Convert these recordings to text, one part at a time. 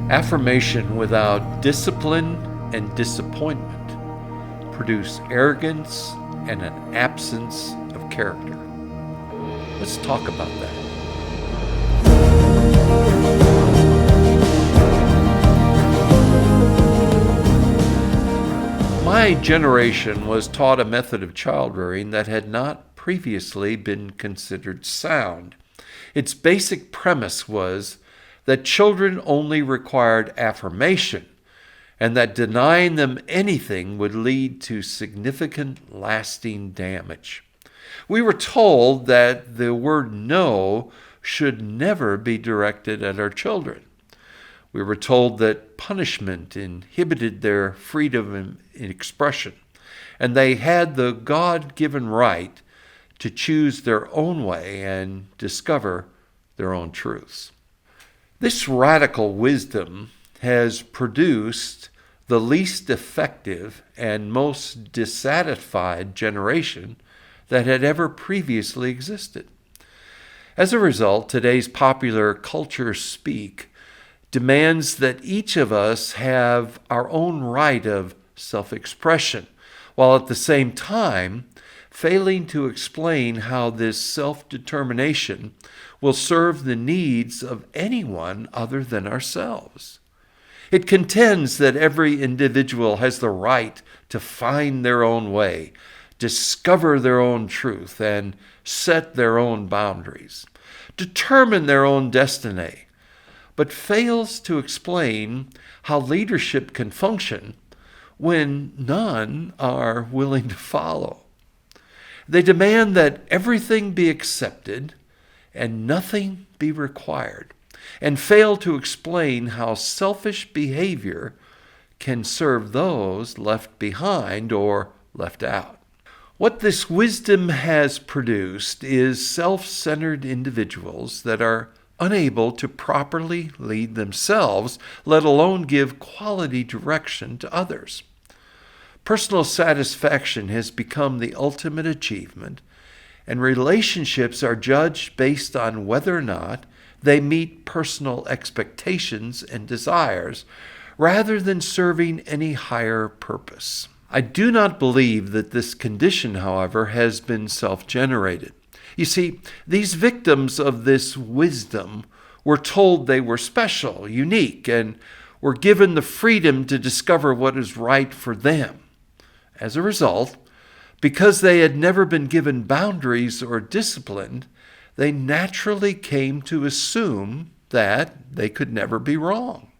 Affirmation without discipline and disappointment produce arrogance and an absence of character. Let's talk about that. My generation was taught a method of child rearing that had not previously been considered sound. Its basic premise was that children only required affirmation, and that denying them anything would lead to significant lasting damage. We were told that the word no should never be directed at our children. We were told that punishment inhibited their freedom in expression, and they had the God-given right to choose their own way and discover their own truths. This radical wisdom has produced the least effective and most dissatisfied generation that had ever previously existed. As a result, today's popular culture speak demands that each of us have our own right of self-expression, while at the same time failing to explain how this self-determination will serve the needs of anyone other than ourselves. It contends that every individual has the right to find their own way, discover their own truth, and set their own boundaries, determine their own destiny, but fails to explain how leadership can function when none are willing to follow. They demand that everything be accepted and nothing be required, and fail to explain how selfish behavior can serve those left behind or left out. What this wisdom has produced is self-centered individuals that are unable to properly lead themselves, let alone give quality direction to others. Personal satisfaction has become the ultimate achievement, and relationships are judged based on whether or not they meet personal expectations and desires, rather than serving any higher purpose. I do not believe that this condition, however, has been self-generated. You see, these victims of this wisdom were told they were special, unique, and were given the freedom to discover what is right for them. As a result, because they had never been given boundaries or disciplined, they naturally came to assume that they could never be wrong.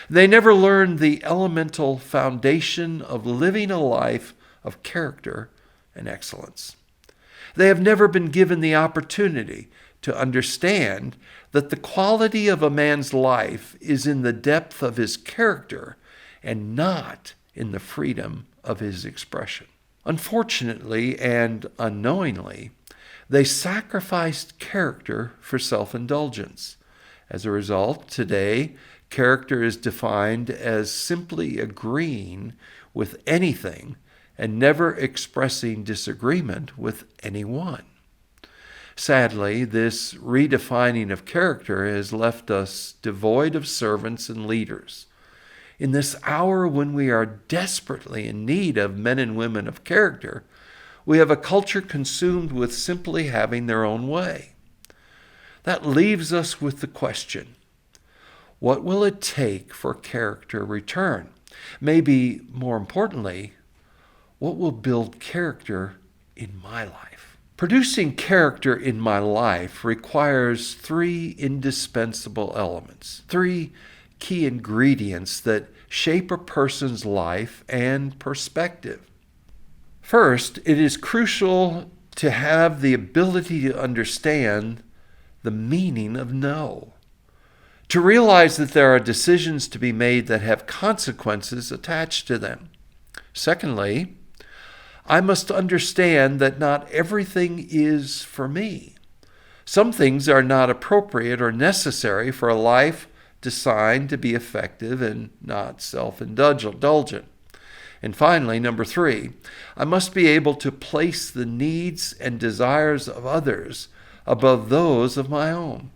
They never learned the elemental foundation of living a life of character and excellence. They have never been given the opportunity to understand that the quality of a man's life is in the depth of his character and not in the freedom of his expression. Unfortunately and unknowingly, they sacrificed character for self-indulgence. As a result, today, character is defined as simply agreeing with anything and never expressing disagreement with anyone. Sadly, this redefining of character has left us devoid of servants and leaders. In this hour when we are desperately in need of men and women of character, we have a culture consumed with simply having their own way. That leaves us with the question, what will it take for character return? Maybe more importantly, what will build character in my life? Producing character in my life requires three indispensable elements, three key ingredients that shape a person's life and perspective. First, it is crucial to have the ability to understand the meaning of no. To realize that there are decisions to be made that have consequences attached to them. Secondly, I must understand that not everything is for me. Some things are not appropriate or necessary for a life designed to be effective and not self-indulgent. And finally, number three, I must be able to place the needs and desires of others above those of my own.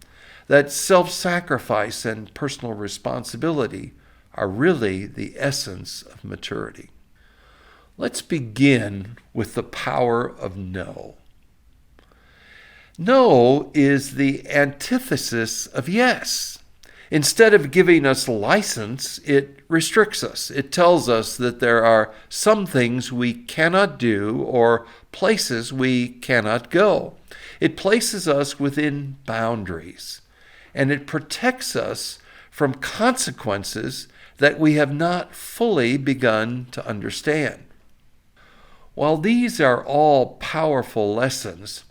that self-sacrifice and personal responsibility are really the essence of maturity. Let's begin with the power of no. No is the antithesis of yes. Instead of giving us license, it restricts us. It tells us that there are some things we cannot do or places we cannot go. It places us within boundaries, and it protects us from consequences that we have not fully begun to understand. While these are all powerful lessons,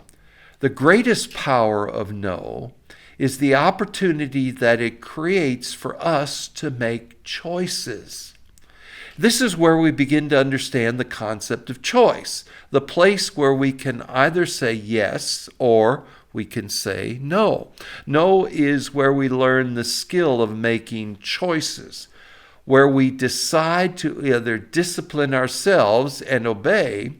the greatest power of no is the opportunity that it creates for us to make choices. This is where we begin to understand the concept of choice, the place where we can either say yes or we can say no. No is where we learn the skill of making choices, where we decide to either discipline ourselves and obey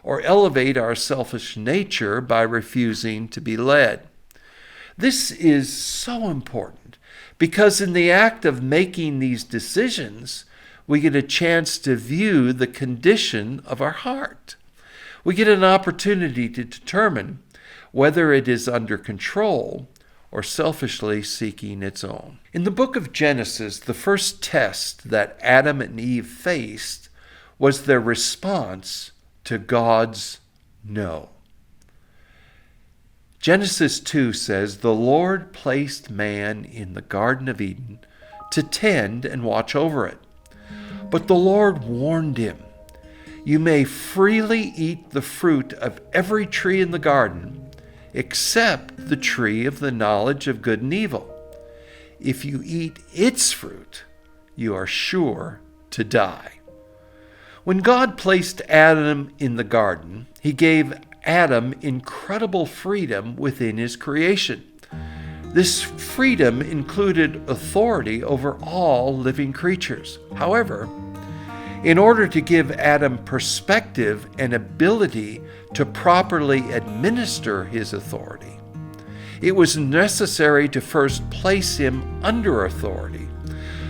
or elevate our selfish nature by refusing to be led. This is so important because in the act of making these decisions, we get a chance to view the condition of our heart. We get an opportunity to determine whether it is under control or selfishly seeking its own. In the book of Genesis, the first test that Adam and Eve faced was their response to God's no. Genesis 2 says, "The Lord placed man in the Garden of Eden to tend and watch over it. But the Lord warned him, 'You may freely eat the fruit of every tree in the garden, except the tree of the knowledge of good and evil. If you eat its fruit, you are sure to die.'" When God placed Adam in the garden, he gave Adam incredible freedom within his creation. This freedom included authority over all living creatures. However, in order to give Adam perspective and ability to properly administer his authority, it was necessary to first place him under authority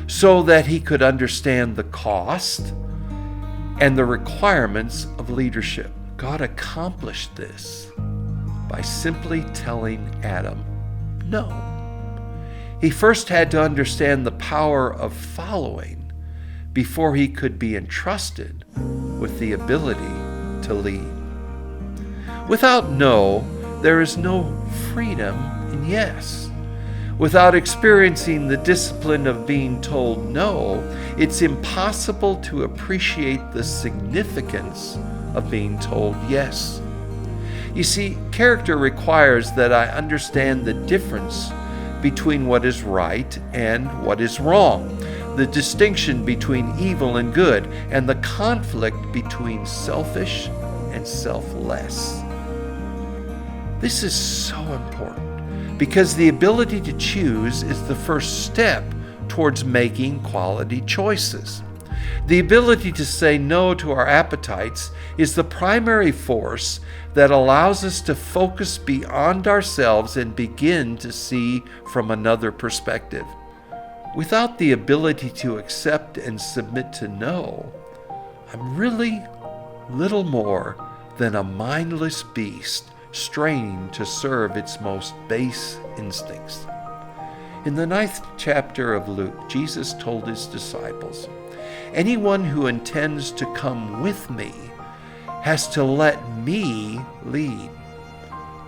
so that he could understand the cost and the requirements of leadership. God accomplished this by simply telling Adam no. He first had to understand the power of following before he could be entrusted with the ability to lead. Without no, there is no freedom in yes. Without experiencing the discipline of being told no, it's impossible to appreciate the significance of being told yes. You see, character requires that I understand the difference between what is right and what is wrong, the distinction between evil and good, and the conflict between selfish and selfless. This is so important because the ability to choose is the first step towards making quality choices. The ability to say no to our appetites is the primary force that allows us to focus beyond ourselves and begin to see from another perspective. Without the ability to accept and submit to no, I'm really little more than a mindless beast straining to serve its most base instincts. In the 9th chapter of Luke, Jesus told his disciples, "Anyone who intends to come with me has to let me lead."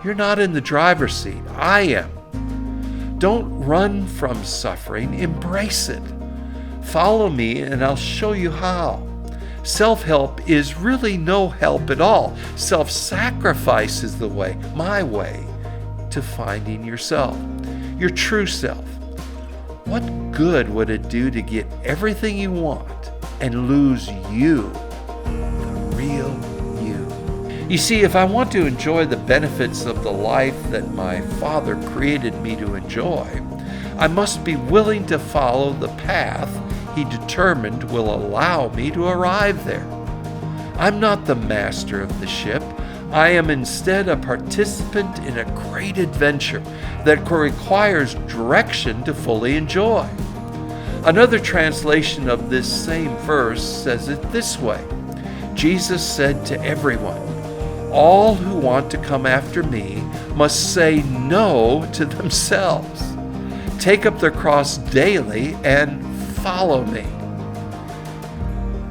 You're not in the driver's seat. I am. Don't run from suffering. Embrace it. Follow me and I'll show you how. Self-help is really no help at all. Self-sacrifice is the way, my way, to finding yourself, your true self. What good would it do to get everything you want and lose you, the real you? You see, if I want to enjoy the benefits of the life that my Father created me to enjoy, I must be willing to follow the path He determined will allow me to arrive there. I'm not the master of the ship. I am instead a participant in a great adventure that requires direction to fully enjoy. Another translation of this same verse says it this way. Jesus said to everyone, "All who want to come after me must say no to themselves, take up their cross daily, and follow me."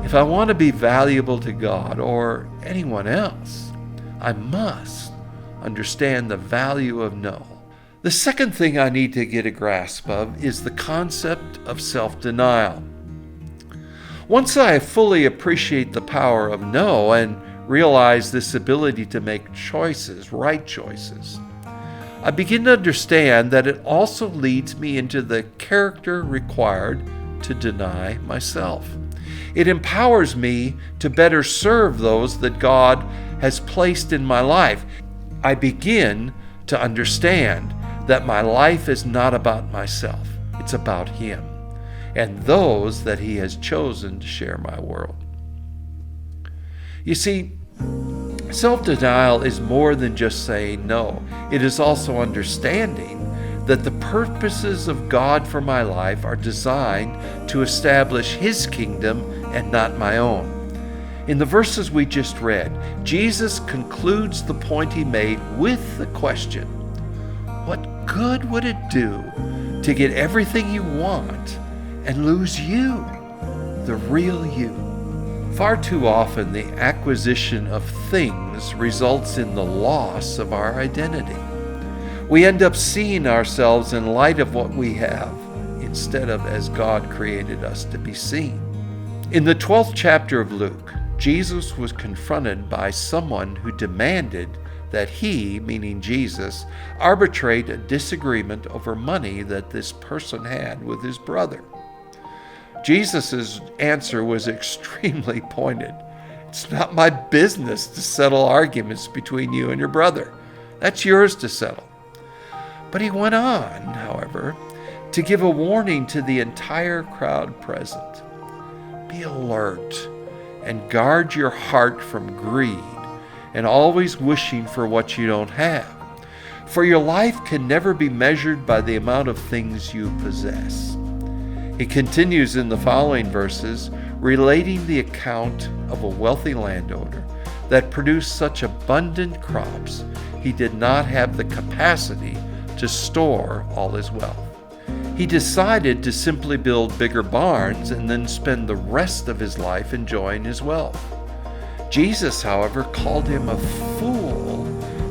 If I want to be valuable to God or anyone else, I must understand the value of no. The second thing I need to get a grasp of is the concept of self-denial. Once I fully appreciate the power of no and realize this ability to make choices, right choices, I begin to understand that it also leads me into the character required to deny myself. It empowers me to better serve those that God has placed in my life. I begin to understand that my life is not about myself. It's about Him and those that He has chosen to share my world. You see, self-denial is more than just saying no. It is also understanding that the purposes of God for my life are designed to establish His kingdom and not my own. In the verses we just read, Jesus concludes the point He made with the question, what good would it do to get everything you want and lose you, the real you? Far too often, the acquisition of things results in the loss of our identity. We end up seeing ourselves in light of what we have instead of as God created us to be seen. In the 12th chapter of Luke, Jesus was confronted by someone who demanded that he, meaning Jesus, arbitrate a disagreement over money that this person had with his brother. Jesus' answer was extremely pointed. It's not my business to settle arguments between you and your brother. That's yours to settle. But he went on, however, to give a warning to the entire crowd present. Be alert and guard your heart from greed and always wishing for what you don't have. For your life can never be measured by the amount of things you possess. He continues in the following verses, relating the account of a wealthy landowner that produced such abundant crops he did not have the capacity to store all his wealth. He decided to simply build bigger barns and then spend the rest of his life enjoying his wealth. Jesus, however, called him a fool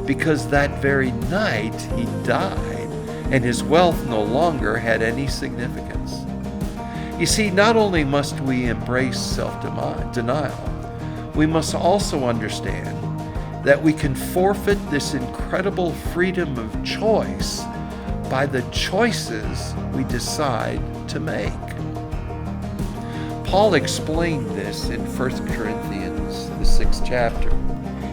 because that very night he died and his wealth no longer had any significance. You see, not only must we embrace self-denial, we must also understand that we can forfeit this incredible freedom of choice by the choices we decide to make. Paul explained this in 1 Corinthians, the 6th chapter.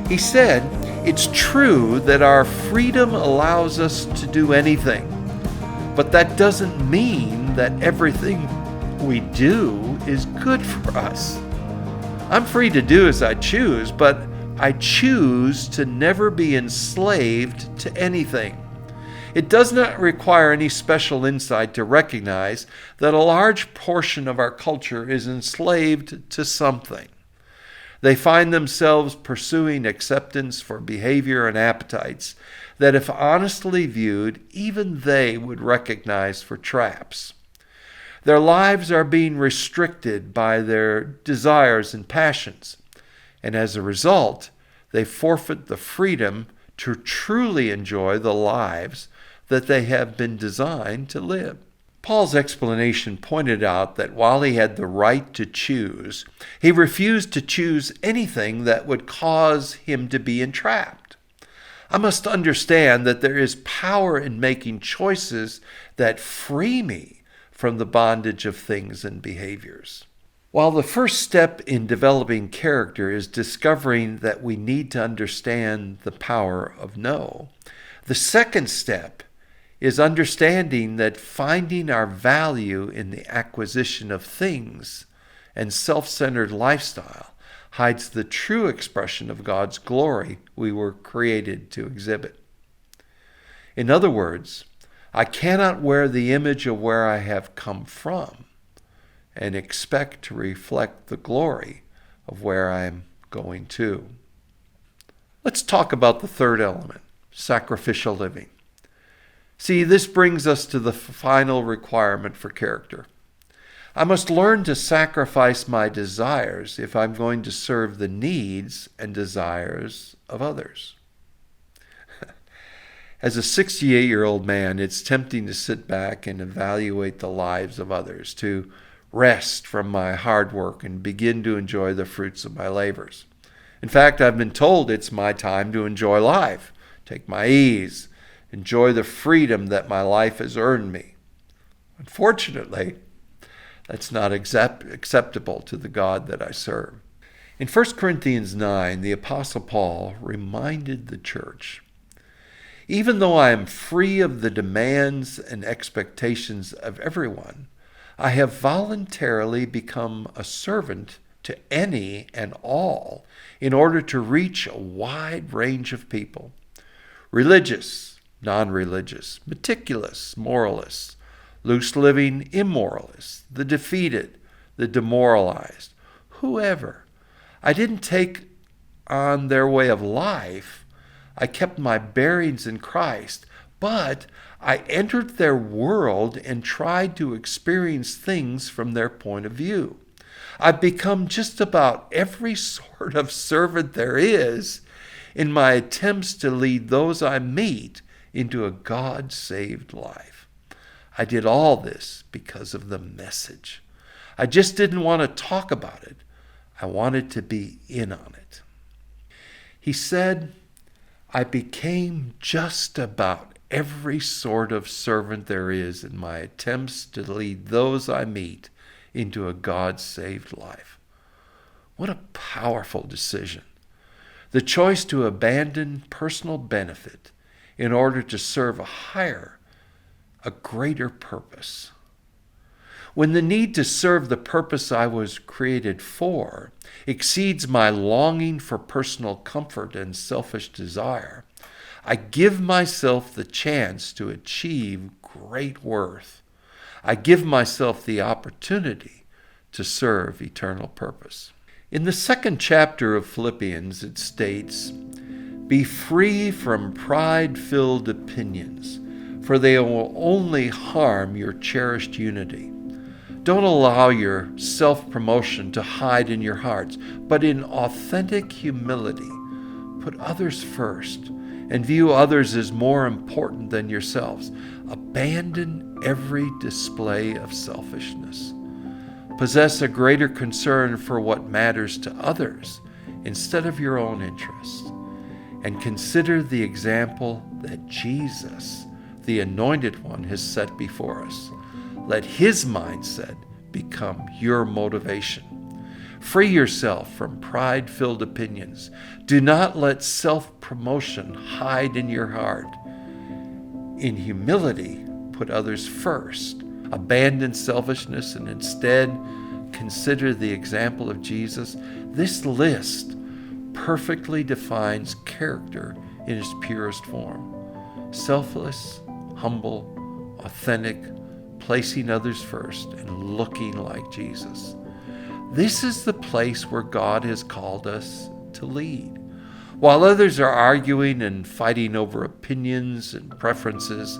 He said, "It's true that our freedom allows us to do anything, but that doesn't mean that everything we do is good for us. I'm free to do as I choose, but I choose to never be enslaved to anything." It does not require any special insight to recognize that a large portion of our culture is enslaved to something. They find themselves pursuing acceptance for behavior and appetites that, if honestly viewed, even they would recognize for traps. Their lives are being restricted by their desires and passions, and as a result, they forfeit the freedom to truly enjoy the lives that they have been designed to live. Paul's explanation pointed out that while he had the right to choose, he refused to choose anything that would cause him to be entrapped. I must understand that there is power in making choices that free me from the bondage of things and behaviors. While the first step in developing character is discovering that we need to understand the power of no, the second step is understanding that finding our value in the acquisition of things and self-centered lifestyle hides the true expression of God's glory we were created to exhibit. In other words, I cannot wear the image of where I have come from and expect to reflect the glory of where I am going to. Let's talk about the third element, sacrificial living. See, this brings us to the final requirement for character. I must learn to sacrifice my desires if I'm going to serve the needs and desires of others. As a 68-year-old man, it's tempting to sit back and evaluate the lives of others, to rest from my hard work and begin to enjoy the fruits of my labors. In fact, I've been told it's my time to enjoy life, take my ease, enjoy the freedom that my life has earned me. Unfortunately, that's not acceptable to the God that I serve. In 1 Corinthians 9, the Apostle Paul reminded the church, even though I am free of the demands and expectations of everyone, I have voluntarily become a servant to any and all in order to reach a wide range of people. Religious, non-religious, meticulous, moralists, loose-living immoralists, the defeated, the demoralized, whoever. I didn't take on their way of life. I kept my bearings in Christ, but I entered their world and tried to experience things from their point of view. I've become just about every sort of servant there is in my attempts to lead those I meet into a God-saved life. I did all this because of the message. I just didn't want to talk about it. I wanted to be in on it. He said, I became just about every sort of servant there is in my attempts to lead those I meet into a God-saved life. What a powerful decision. The choice to abandon personal benefit in order to serve a greater purpose. When the need to serve the purpose I was created for exceeds my longing for personal comfort and selfish desire, I give myself the chance to achieve great worth. I give myself the opportunity to serve eternal purpose. In the second chapter of Philippians, it states, "Be free from pride-filled opinions, for they will only harm your cherished unity. Don't allow your self-promotion to hide in your hearts, but in authentic humility, put others first and view others as more important than yourselves. Abandon every display of selfishness. Possess a greater concern for what matters to others instead of your own interests. And consider the example that Jesus, the Anointed One, has set before us. Let his mindset become your motivation. Free yourself from pride-filled opinions. Do not let self-promotion hide in your heart. In humility, put others first. Abandon selfishness and instead consider the example of Jesus. This list perfectly defines character in its purest form. Selfless, humble, authentic, placing others first, and looking like Jesus. This is the place where God has called us to lead. While others are arguing and fighting over opinions and preferences,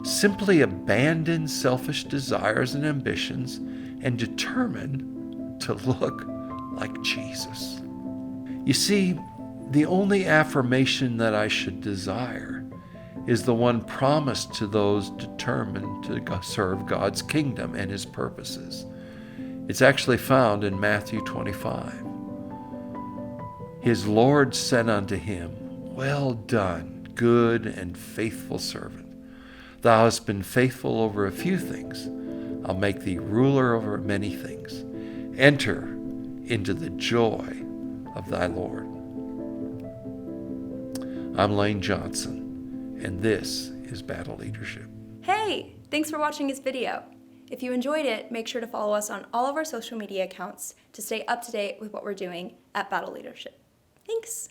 simply abandon selfish desires and ambitions and determine to look like Jesus. You see, the only affirmation that I should desire is the one promised to those determined to serve God's kingdom and his purposes. It's actually found in Matthew 25. His Lord said unto him, "Well done, good and faithful servant. Thou hast been faithful over a few things. I'll make thee ruler over many things. Enter into the joy of thy Lord." I'm Lane Johnson, and this is Battle Leadership. Hey, thanks for watching this video. If you enjoyed it, make sure to follow us on all of our social media accounts to stay up to date with what we're doing at Battle Leadership. Thanks.